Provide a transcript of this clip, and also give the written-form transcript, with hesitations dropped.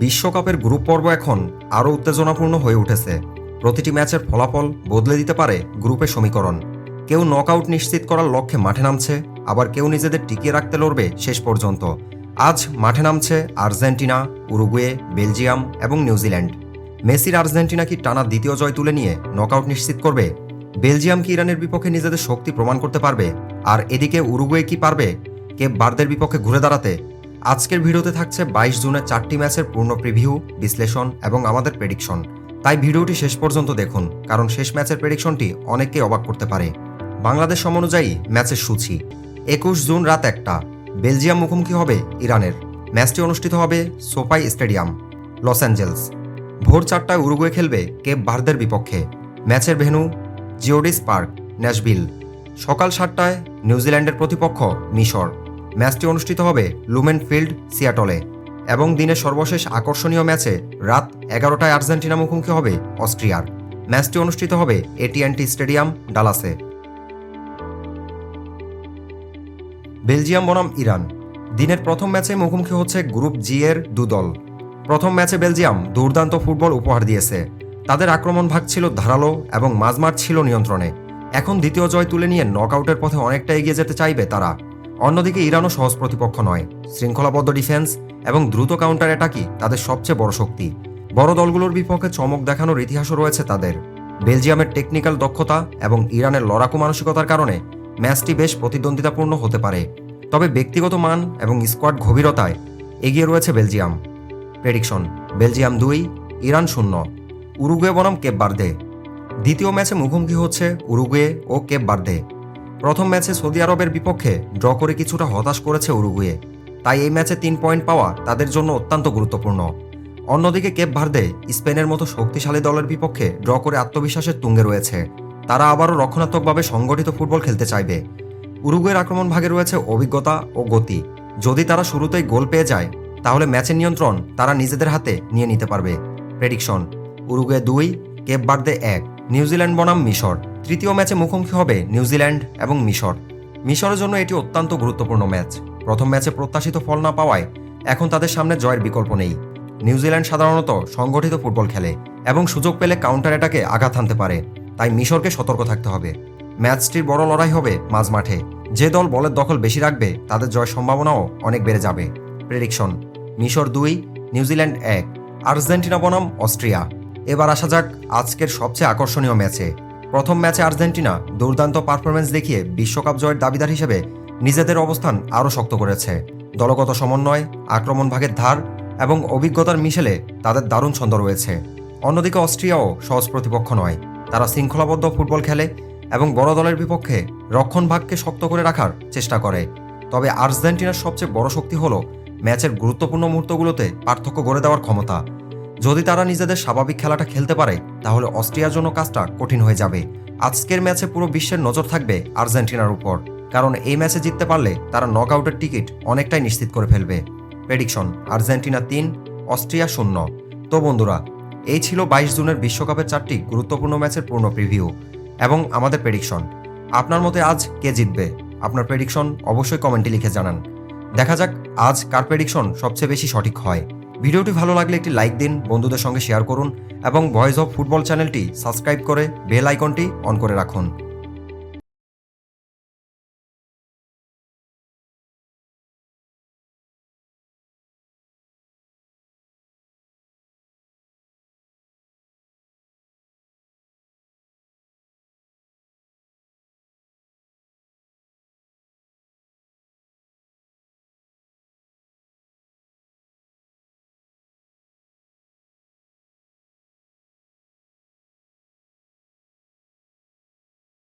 বিশ্বকাপের গ্রুপ পর্ব এখন আরও উত্তেজনাপূর্ণ হয়ে উঠেছে। প্রতিটি ম্যাচের ফলাফল বদলে দিতে পারে গ্রুপের সমীকরণ। কেউ নকআউট নিশ্চিত করার লক্ষ্যে মাঠে নামছে, আবার কেউ নিজেদের টিকিয়ে রাখতে লড়বে শেষ পর্যন্ত। আজ মাঠে নামছে আর্জেন্টিনা, উরুগুয়ে, বেলজিয়াম এবং নিউজিল্যান্ড। মেসির আর্জেন্টিনা কি টানা দ্বিতীয় জয় তুলে নিয়ে নকআউট নিশ্চিত করবে? বেলজিয়াম কি ইরানের বিপক্ষে নিজেদের শক্তি প্রমাণ করতে পারবে? আর এদিকে উরুগুয়ে কি পারবে কেপ ভার্দের বিপক্ষে ঘুরে দাঁড়াতে? আজকের ভিডিওতে থাকছে 22 জুনের 4টি ম্যাচের পূর্ণ প্রিভিউ, বিশ্লেষণ এবং আমাদের প্রেডিকশন। তাই ভিডিওটি শেষ পর্যন্ত দেখুন, কারণ শেষ ম্যাচের প্রেডিকশনটি অনেককেই অবাক করতে পারে। বাংলাদেশ সময় অনুযায়ী ম্যাচের সূচি: 21 জুন রাত 1টা বেলজিয়াম মুখোমুখি হবে ইরানের। ম্যাচটি অনুষ্ঠিত হবে সোফাই স্টেডিয়াম, লস অ্যাঞ্জেলস। ভোর 4টায় উরুগুয়ে খেলবে কেপ ভার্দের বিপক্ষে। ম্যাচের ভেন্যু জিওডিস পার্ক, ন্যাশভিল। সকাল 7টায় নিউজিল্যান্ডের প্রতিপক্ষ মিশর। ম্যাচটি অনুষ্ঠিত হবে লুমেন ফিল্ড, সিয়াটলে। এবং দিনের সর্বশেষ আকর্ষণীয় ম্যাচে রাত 11টায় আর্জেন্টিনা মুখোমুখি হবে অস্ট্রিয়ার। ম্যাচটি অনুষ্ঠিত হবে AT&T স্টেডিয়াম, ডালাসে। বেলজিয়াম বনাম ইরান। দিনের প্রথম ম্যাচে মুখোমুখি হচ্ছে গ্রুপ জি এর দুদল। প্রথম ম্যাচে বেলজিয়াম দুর্দান্ত ফুটবল উপহার দিয়েছে। তাদের আক্রমণ ভাগ ছিল ধারালো এবং মাঝমাঠ ছিল নিয়ন্ত্রণে। এখন দ্বিতীয় জয় তুলে নিয়ে নকআউটের পথে অনেকটা এগিয়ে যেতে চাইবে তারা। অন্যদিকে ইরানও সহজ প্রতিপক্ষ নয়। শৃঙ্খলাবদ্ধ ডিফেন্স এবং দ্রুত কাউন্টার অ্যাটাকই তাদের সবচেয়ে বড় শক্তি। বড় দলগুলোর বিপক্ষে চমক দেখানোর ইতিহাসও রয়েছে তাদের। বেলজিয়ামের টেকনিক্যাল দক্ষতা এবং ইরানের লড়াকু মানসিকতার কারণে ম্যাচটি বেশ প্রতিদ্বন্দ্বিতাপূর্ণ হতে পারে। তবে ব্যক্তিগত মান এবং স্কোয়াড গভীরতায় এগিয়ে রয়েছে Belgium. Prediction: Belgium 2, Iran 0। Uruguay বনাম কেপ ভার্দে। দ্বিতীয় ম্যাচে মুখোমুখি হচ্ছে উরুগুয়ে ও কেপ ভার্দে। প্রথম ম্যাচে সৌদি আরবের বিপক্ষে ড্র করে কিছুটা হতাশ করেছে উরুগুয়ে, তাই এই ম্যাচে 3 পয়েন্ট পাওয়া তাদের জন্য অত্যন্ত গুরুত্বপূর্ণ। অন্যদিকে কেপ ভার্দে স্পেনের মতো শক্তিশালী দলের বিপক্ষে ড্র করে আত্মবিশ্বাসের তুঙ্গে রয়েছে। তারা আবারও রক্ষণাত্মকভাবে সংগঠিত ফুটবল খেলতে চাইবে। উরুগুয়ের আক্রমণ ভাগে রয়েছে অভিজ্ঞতা ও গতি। যদি তারা শুরুতেই গোল পেয়ে যায়, তাহলে ম্যাচের নিয়ন্ত্রণ তারা নিজেদের হাতে নিয়ে নিতে পারবে। Prediction: Uruguay 2, Cape Verde 1। New Zealand বনাম মিশর। তৃতীয় ম্যাচে মুখোমুখি হবে নিউজিল্যান্ড এবং মিশর। মিশরের জন্য এটি অত্যন্ত গুরুত্বপূর্ণ ম্যাচ। প্রথম ম্যাচে প্রত্যাশিত ফল না পাওয়ায় এখন তাদের সামনে জয়ের বিকল্প নেই। নিউজিল্যান্ড সাধারণত সংগঠিত ফুটবল খেলে এবং সুযোগ পেলে কাউন্টার অ্যাটাকে আঘাত হানতে পারে, তাই মিশরকে সতর্ক থাকতে হবে। ম্যাচটির বড় লড়াই হবে মাঝমাঠে। যে দল বলের দখল বেশি রাখবে তাদের জয়ের সম্ভাবনাও অনেক বেড়ে যাবে। প্রেডিকশন: মিশর 2, নিউজিল্যান্ড 1। আর্জেন্টিনা বনাম অস্ট্রিয়া। এবার আসা যাক আজকের সবচেয়ে আকর্ষণীয় ম্যাচে। প্রথম ম্যাচে আর্জেন্টিনা দুর্দান্ত পারফরমেন্স দেখিয়ে বিশ্বকাপ জয়ের দাবিদার হিসেবে নিজেদের অবস্থান আরও শক্ত করেছে। দলগত সমন্বয়, আক্রমণ ভাগের ধার এবং অভিজ্ঞতার মিশেলে তাদের দারুণ ছন্দ রয়েছে। অন্যদিকে অস্ট্রিয়াও সহজ প্রতিপক্ষ নয়। তারা শৃঙ্খলাবদ্ধ ফুটবল খেলে এবং বড় দলের বিপক্ষে রক্ষণ ভাগকে শক্ত করে রাখার চেষ্টা করে। তবে আর্জেন্টিনার সবচেয়ে বড় শক্তি হল ম্যাচের গুরুত্বপূর্ণ মুহূর্তগুলোতে পার্থক্য গড়ে দেওয়ার ক্ষমতা। যদি তারা নিজেদের স্বাভাবিক খেলাটা খেলতে পারে, তাহলে অস্ট্রিয়ার জন্য কাজটা কঠিন হয়ে যাবে। আজকের ম্যাচে পুরো বিশ্বের নজর থাকবে আর্জেন্টিনার উপর, কারণ এই ম্যাচে জিততে পারলে তারা নকআউটের টিকিট অনেকটাই নিশ্চিত করে ফেলবে। Prediction: Argentina 3, Austria 0। তো বন্ধুরা, এই ছিল 22 জুনের বিশ্বকাপের 4টি গুরুত্বপূর্ণ ম্যাচের পূর্ণ প্রিভিউ এবং আমাদের প্রেডিকশন। আপনার মতে আজ কে জিতবে? আপনার প্রেডিকশন অবশ্যই কমেন্টে লিখে জানান। দেখা যাক আজ কার প্রেডিকশন সবচেয়ে বেশি সঠিক হয়। ভিডিওটি ভালো লাগলে একটি লাইক দিন, বন্ধুদের সঙ্গে শেয়ার করুন এবং ভয়েস অফ ফুটবল চ্যানেলটি সাবস্ক্রাইব করে বেল আইকনটি অন করে রাখুন।